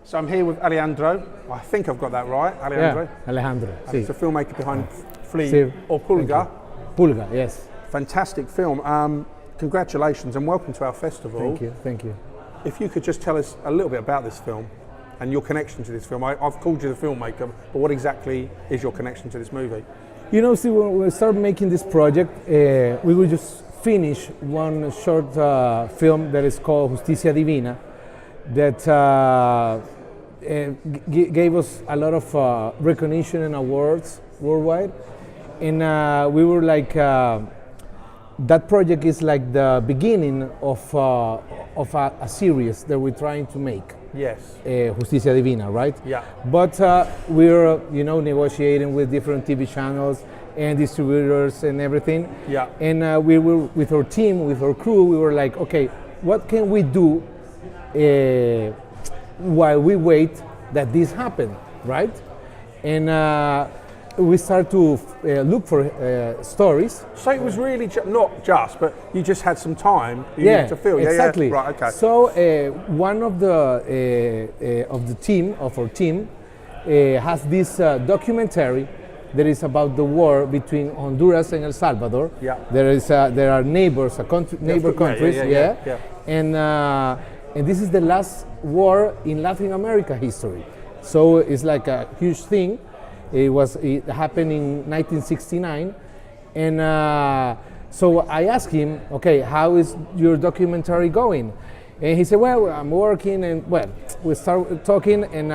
So I'm here with Alejandro. I think I've got that right, Alejandro. Yeah, Alejandro. He's the filmmaker behind Flea Sí. or Pulga. Pulga, yes. Fantastic film. Congratulations and welcome to our festival. Thank you, thank you. If you could just tell us a little bit about this film and your connection to this film. I've called you the filmmaker, but what exactly is your connection to this movie? You know, see, when we started making this project, we will just finish one short film that is called Justicia Divina, that gave us a lot of recognition and awards worldwide. And we were like, that project is like the beginning of a series that we're trying to make. Yes. Justicia Divina, right? Yeah. But we're, negotiating with different TV channels and distributors and everything. Yeah. And we were with our team, with our crew. We were like, okay, what can we do while we wait that this happen, right? And we start to look for stories. So it was really not just, but you just had some time needed to fill. Exactly. Yeah. Right. Okay. So one of the team of our team has this documentary that is about the war between Honduras and El Salvador. Yeah. There are neighbors, neighbor countries. Yeah. And this is the last war in Latin America history. So it's like a huge thing. It happened in 1969, and so I asked him, okay, how is your documentary going? And he said, well, I'm working, and well, we start talking, and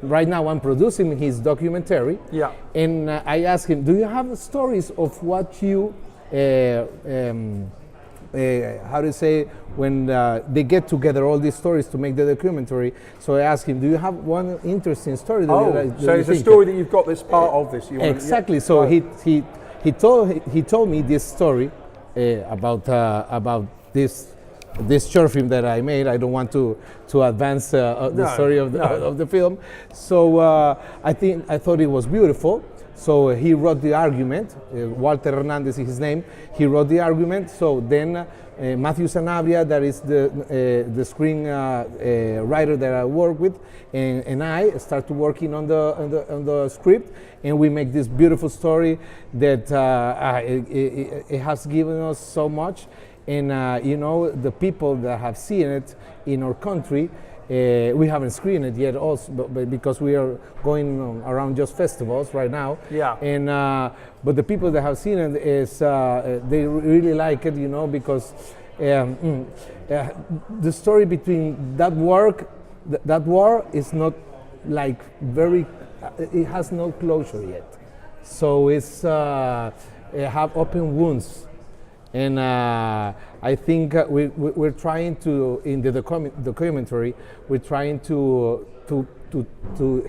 right now I'm producing his documentary. Yeah. And I asked him, do you have stories of what you how to say, when they get together all these stories to make the documentary. So I asked him, do you have one interesting story? So it's a story that you've got that's part of this. Exactly. So he told me this story about this short film that I made. I don't want to advance the story of the film. So I thought it was beautiful. So he wrote the argument. Walter Hernandez is his name. He wrote the argument. So then Matthew Sanabria, that is the screen writer that I work with, and I started working on the script, and we make this beautiful story that it has given us so much. And the people that have seen it in our country. We haven't screened it yet, also, but because we are going around just festivals right now. Yeah. And but the people that have seen it is they really like it, because the story between that war is not like very. It has no closure yet, so it have open wounds. And I think we're trying to, in the documentary, we're trying to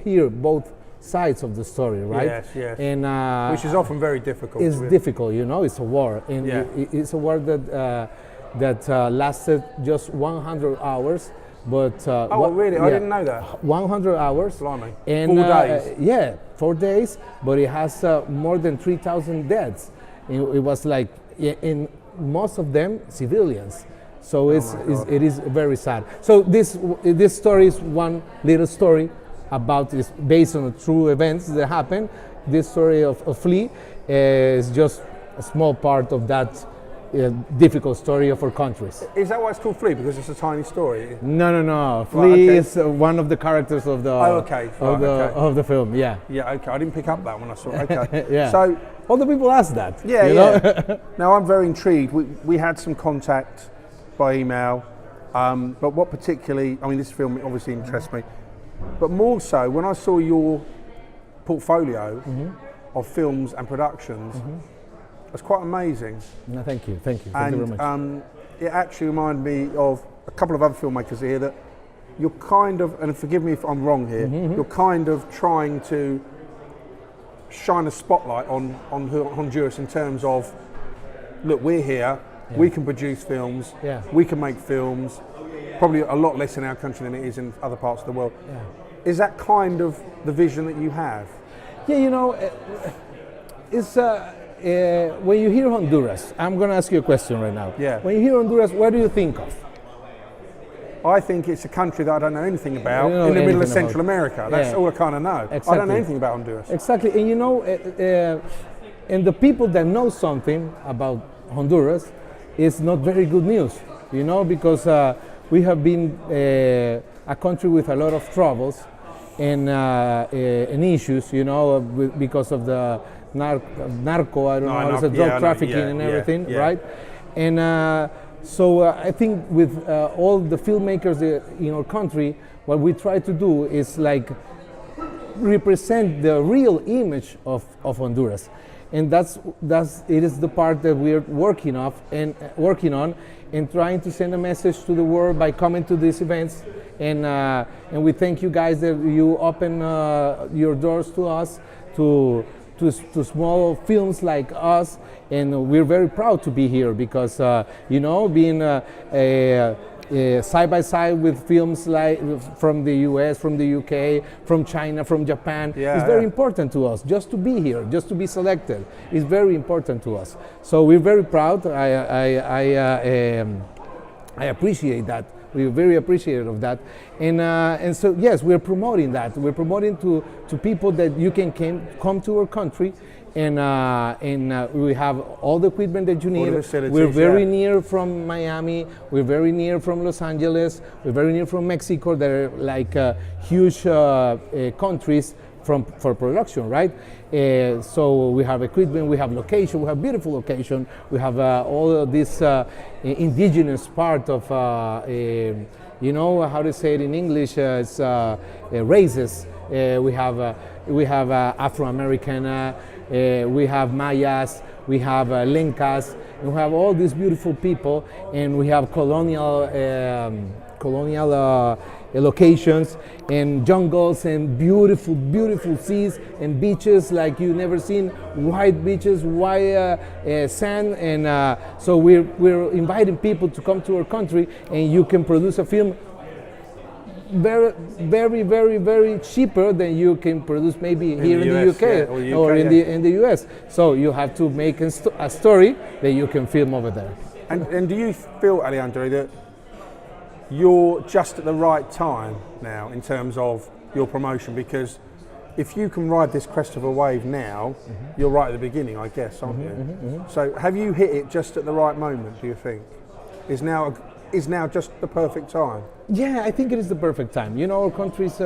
hear both sides of the story, right? Yes. And which is often very difficult. It's difficult, it's a war, and it's a war that lasted just 100 hours. But really? I didn't know that. 100 hours. Blimey. And 4 days. Yeah, 4 days. But it has more than 3,000 deaths. It was like. And most of them civilians, so it is very sad. So this story is one little story about this based on true events that happened. This story of Flea is just a small part of that difficult story of our countries. Is that why it's called Flea? Because it's a tiny story? No. Flea is one of the characters of the of the film. Yeah. Yeah. Okay. I didn't pick up that when I saw it. Okay. Yeah. So all the people ask that. Yeah. Now I'm very intrigued. We had some contact by email, but what particularly? I mean, this film obviously interests me, but more so when I saw your portfolio of films and productions. It's quite amazing. No, thank you very much. It actually reminded me of a couple of other filmmakers here that you're kind of, and forgive me if I'm wrong here, you're kind of trying to shine a spotlight on Honduras in terms of, look, we're here, we can produce films, we can make films, probably a lot less in our country than it is in other parts of the world. Yeah. Is that kind of the vision that you have? Yeah, it's when you hear Honduras, I'm going to ask you a question right now. Yeah. When you hear Honduras, what do you think of? I think it's a country that I don't know anything about You don't know in the middle of anything Central America. That's Yeah. all I kind of know. I Exactly. don't know anything about Honduras. Exactly, and you know, and the people that know something about Honduras is not very good news, you know, because we have been a country with a lot of troubles and issues, you know, because of the narco, I don't know how to say, drug trafficking and everything, right? And so I think with all the filmmakers in our country, what we try to do is like represent the real image of Honduras, and that's it is the part that we're working on and trying to send a message to the world by coming to these events, and we thank you guys that you open your doors to us to small films like us, and we're very proud to be here because you know, being side by side with films like from the US, from the UK, from China, from Japan, is very important to us. Just to be here, just to be selected, is very important to us. So we're very proud. I appreciate that. We're very appreciative of that, and so yes, we're promoting that. We're promoting to people that you can come to our country, and we have all the equipment that you need. We're very near from Miami. We're very near from Los Angeles. We're very near from Mexico. They're like huge countries for production, right? So we have equipment, we have location, we have beautiful location, we have all of this indigenous part of, you know, how to say it in English, it's races. We have Afro-American, we have Mayas, we have Lencas, and we have all these beautiful people, and we have colonial locations and jungles and beautiful, beautiful seas and beaches like you never seen, white beaches, white sand, and so we're inviting people to come to our country, and you can produce a film very, very, very, very cheaper than you can produce maybe here in the UK or in the US. So you have to make a story that you can film over there. And do you feel, Alejandro, that you're just at the right time now in terms of your promotion? Because if you can ride this crest of a wave now, you're right at the beginning, I guess, aren't you? So have you hit it just at the right moment, do you think? Is now just the perfect time? Yeah, I think it is the perfect time. You know, our country is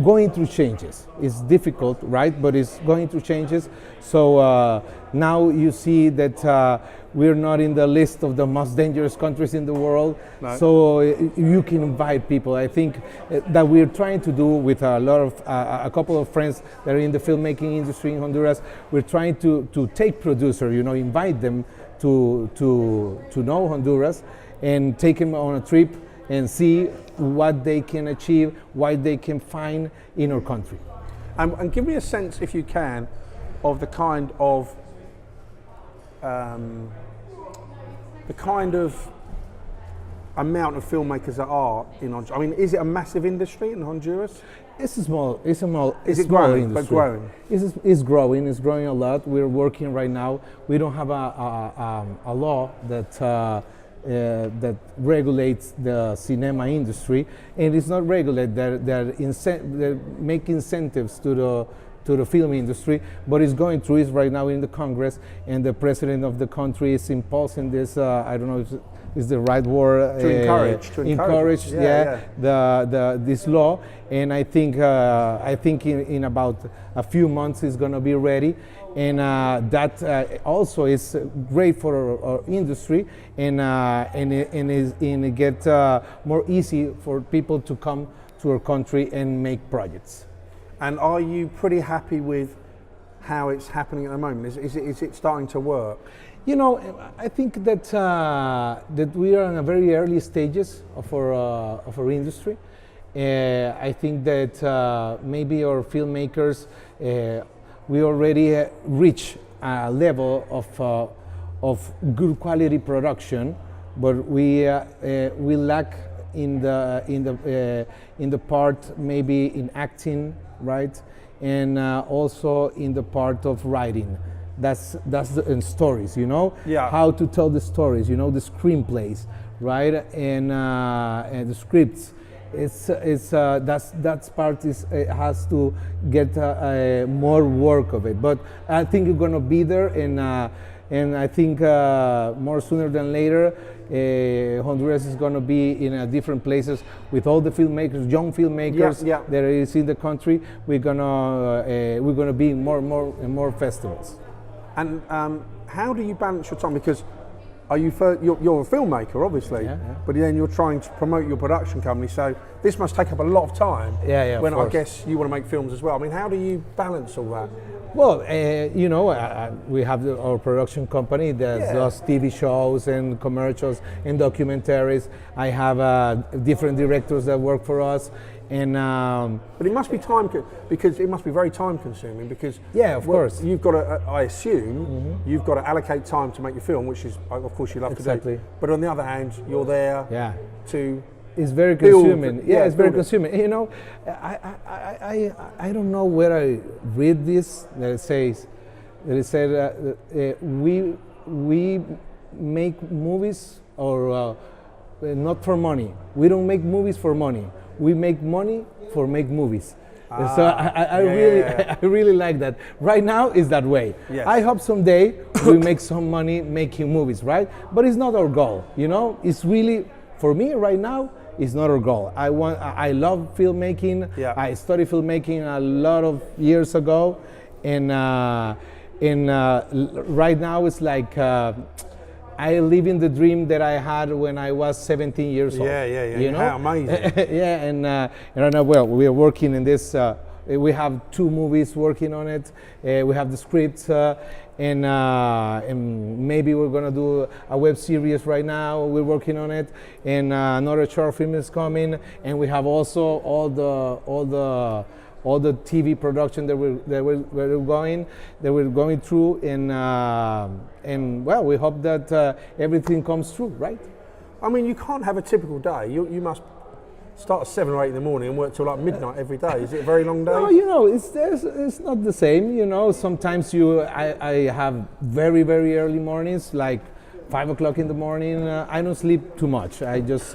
going through changes. It's difficult, right? But it's going through changes. So now you see that we're not in the list of the most dangerous countries in the world. No. So you can invite people. I think that we're trying to do with a couple of friends that are in the filmmaking industry in Honduras. We're trying to take producers, you know, invite them to know Honduras and take them on a trip and see what they can achieve, what they can find in our country. And give me a sense, if you can, of the kind of amount of filmmakers that are in Honduras. I mean, is it a massive industry in Honduras? It's a small industry. It's growing? It's growing. It's growing a lot. We're working right now. We don't have a law that regulates the cinema industry, and it's not regulated. They make incentives to the film industry, but it's going through. It's right now in the Congress, and the president of the country is imposing this. I don't know if it's the right word. To encourage. This law, and I think in about a few months it's going to be ready. And that also is great for our industry, and it gets more easy for people to come to our country and make projects. And are you pretty happy with how it's happening at the moment? Is it starting to work? You know, I think that that we are in a very early stages of our industry. I think that maybe our filmmakers. We already reach a level of good quality production, but we lack in the part maybe in acting, right, and also in the part of writing. in stories, you know, how to tell the stories, you know, the screenplays, right, and the scripts. That part has to get more work of it, but I think it's gonna be there, and I think more sooner than later, Honduras is going to be in different places with all the filmmakers, young filmmakers that is in the country. We're gonna be in more festivals. And how do you balance your time? Because you're a filmmaker, obviously, but then you're trying to promote your production company. So this must take up a lot of time. When I guess you want to make films as well. I mean, how do you balance all that? Well, you know, we have our production company that does TV shows and commercials and documentaries. I have different directors that work for us, and but it must be because it must be very time consuming. Because of course, you've got to. I assume you've got to allocate time to make your film, which is of course you love to do. But on the other hand, you're there to. It's very consuming. It's very consuming. You know, I don't know where I read this that it said we make movies or not for money. We don't make movies for money. We make money for make movies. So I really like that. Right now it's that way. I hope someday we make some money making movies, right? But it's not our goal. You know, it's really for me right now. It's not our goal. I love filmmaking. I studied filmmaking a lot of years ago, and right now it's like I live in the dream that I had when I was 17 years old. You know? How amazing. And right now, well, we are working in this. We have 2 movies working on it. We have the scripts, and maybe we're gonna do a web series right now. We're working on it, and another short film is coming. And we have also all the TV production that we're going through, and well, we hope that everything comes through, right? I mean, you can't have a typical day. You must start at 7 or 8 in the morning and work till like midnight every day. Is it a very long day? No, you know, it's not the same. You know, sometimes I have very early mornings, like 5 o'clock in the morning. I don't sleep too much. I just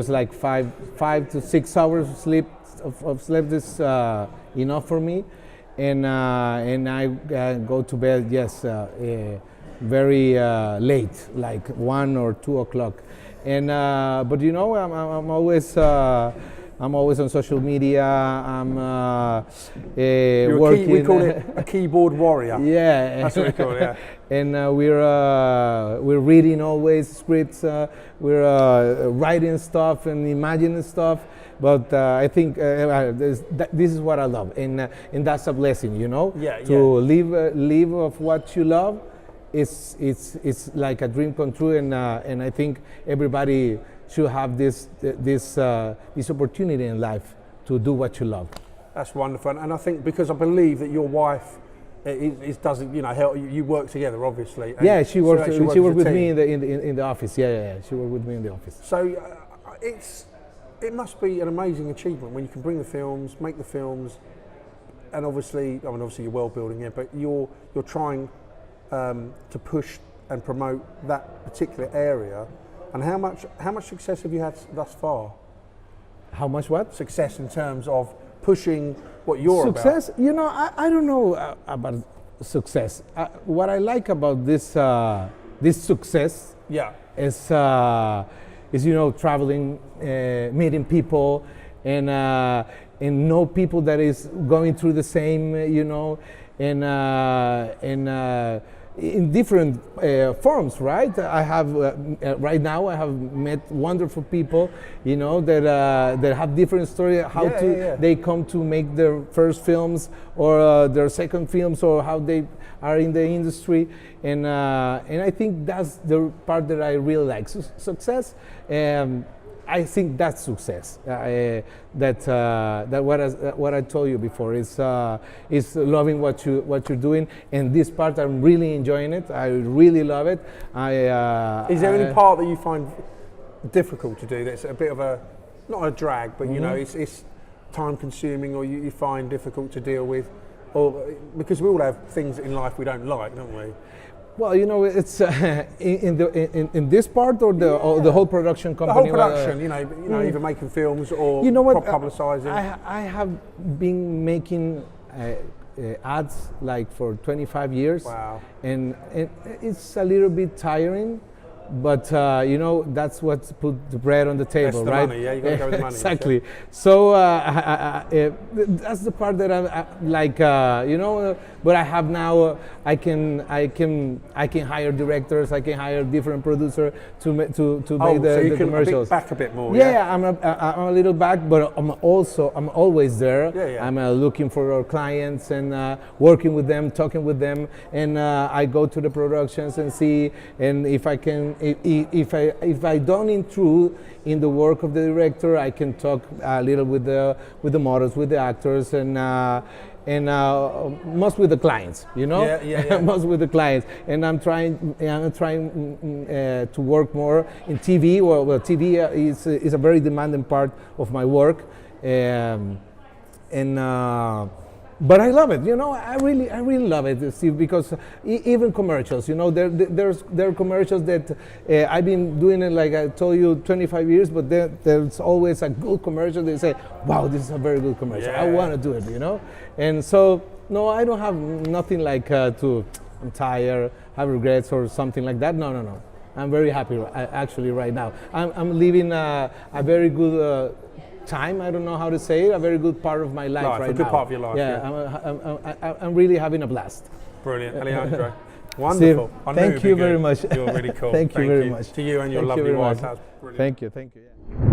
like 5 to 6 hours of sleep is enough for me, and I go to bed very late, like 1 or 2 o'clock. And but you know, I'm always on social media. I'm working. We call it a keyboard warrior. That's what we call it. Yeah. And we're reading always scripts. We're writing stuff and imagining stuff. But I think this is what I love, and that's a blessing, you know. To live of what you love. It's like a dream come true, and I think everybody should have this opportunity in life to do what you love. That's wonderful, and I think because I believe that your wife doesn't, you know, help you work together, obviously. She works. She worked with me in the office. She worked with me in the office. So it must be an amazing achievement when you can bring the films, make the films, and obviously you're world building it, but you're trying to push and promote that particular area. And how much success have you had thus far? How much what? Success in terms of pushing what you're success, about. You know, I don't know about success. What I like about this success is you know, traveling, meeting people, and know people that is going through the same, you know, and in different forms, right? I have right now I have met wonderful people, you know, that have different stories. They come to make their first films or their second films, or how they are in the industry, and I think that's the part that I really like. Success. I think that's success. That what I told you before is loving what you're doing, and this part I'm really enjoying it. I really love it. Is there any part that you find difficult to do? That's a bit of not a drag, but you know, it's time consuming, or you find difficult to deal with or because we all have things in life we don't like, don't we? Well, you know, it's in this part or the whole production The company. whole production, either making films or you know what? publicising. I have been making ads like for 25 years. Wow. And it's a little bit tiring, but you know, that's what's put the bread on the table, That's the right? money, yeah, you got to go with the money. Exactly. So that's the part that I like, you know. But I have now. I can hire directors. I can hire different producers to make So the you can commercials. back a bit more. Yeah, I'm a little back, but I'm always there. Yeah. I'm looking for our clients and working with them, talking with them, and I go to the productions and see, and if I can, if I don't intrude in the work of the director, I can talk a little with the models, with the actors, and most with the clients, you know. Yeah. Most with the clients, and I'm trying to work more in TV. Well, TV is a very demanding part of my work, but I love it. You know, I really love it, Steve, because even commercials. You know, there are commercials that I've been doing it, like I told you, 25 years. But there's always a good commercial. They say, "Wow, this is a very good commercial. I want to do it." You know, and so no, I don't have nothing like I'm tired, have regrets or something like that. No. I'm very happy actually right now. I'm living a very good. Time, I don't know how to say it, a very good part of my life right now. A good part of your life. Yeah. I'm really having a blast. Brilliant, Alejandro. Wonderful. Steve, thank you very much. You're really cool. Thank you very much. To you and your lovely wife. That was brilliant. Thank you. Yeah.